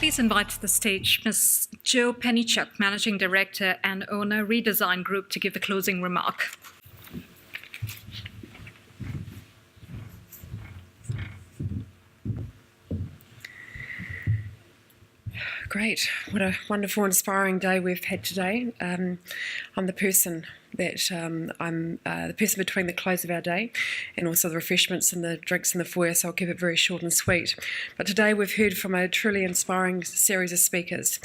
please invite to the stage Ms. Jo Pennycuick, Managing Director and Owner, Redesign Group, to give the closing remark. Great. What a wonderful, inspiring day we've had today. I'm the person between the close of our day and also the refreshments and the drinks in the foyer, so I'll keep it very short and sweet. But today we've heard from a truly inspiring series of speakers.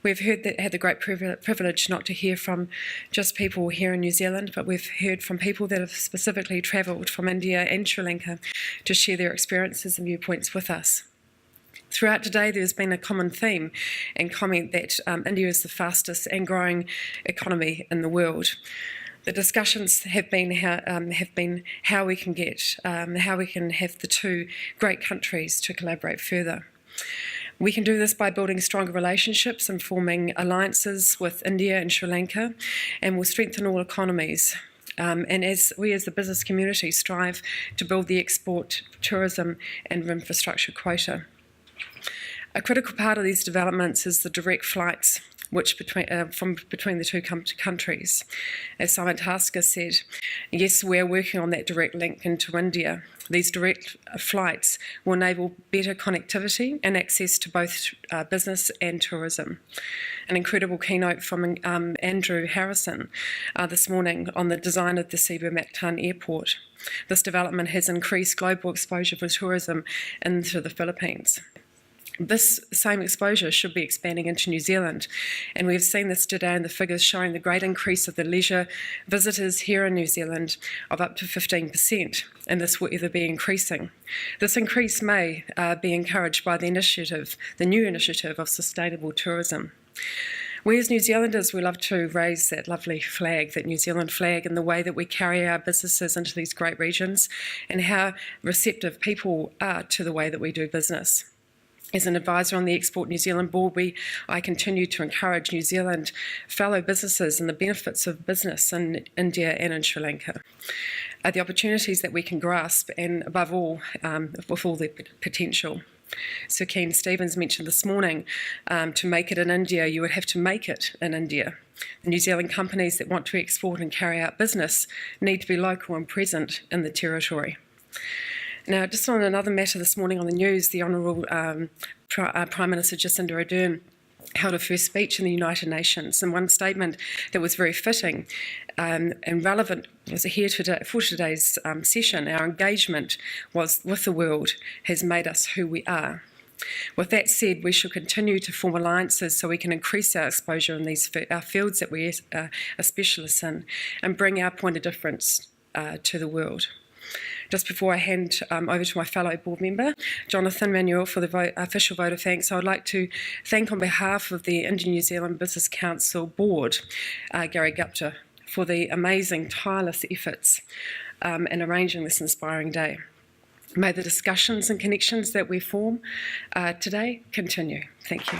We've had the great privilege not to hear from just people here in New Zealand, but we've heard from people that have specifically travelled from India and Sri Lanka to share their experiences and viewpoints with us. Throughout today, there's been a common theme and comment that India is the fastest and growing economy in the world. The discussions have been how we can have the two great countries to collaborate further. We can do this by building stronger relationships and forming alliances with India and Sri Lanka, and will strengthen all economies. And as we as the business community strive to build the export, tourism and infrastructure quota. A critical part of these developments is the direct flights between the two countries. As Simon Tasker said, yes, we're working on that direct link into India. These direct flights will enable better connectivity and access to both business and tourism. An incredible keynote from Andrew Harrison this morning on the design of the Sibu Mactan Airport. This development has increased global exposure for tourism into the Philippines. This same exposure should be expanding into New Zealand, and we've seen this today in the figures showing the great increase of the leisure visitors here in New Zealand of up to 15%, and this will either be increasing. This increase may be encouraged by the new initiative of sustainable tourism. We as New Zealanders, we love to raise that lovely flag, that New Zealand flag, in the way that we carry our businesses into these great regions and how receptive people are to the way that we do business. As an advisor on the Export New Zealand board, I continue to encourage New Zealand fellow businesses and the benefits of business in India and in Sri Lanka. The opportunities that we can grasp, and above all, with all the potential. Sir Keane Stevens mentioned this morning, to make it in India, you would have to make it in India. The New Zealand companies that want to export and carry out business need to be local and present in the territory. Now, just on another matter this morning on the news, the Honourable Prime Minister Jacinda Ardern held a first speech in the United Nations, and one statement that was very fitting and relevant was here for today's session. Our engagement with the world has made us who we are. With that said, we should continue to form alliances so we can increase our exposure in our fields that we are specialists in and bring our point of difference to the world. Just before I hand over to my fellow board member, Jonathan Manuel, for the official vote of thanks, I would like to thank on behalf of the Indian-New Zealand Business Council Board, Gary Gupta, for the amazing, tireless efforts in arranging this inspiring day. May the discussions and connections that we form today continue. Thank you.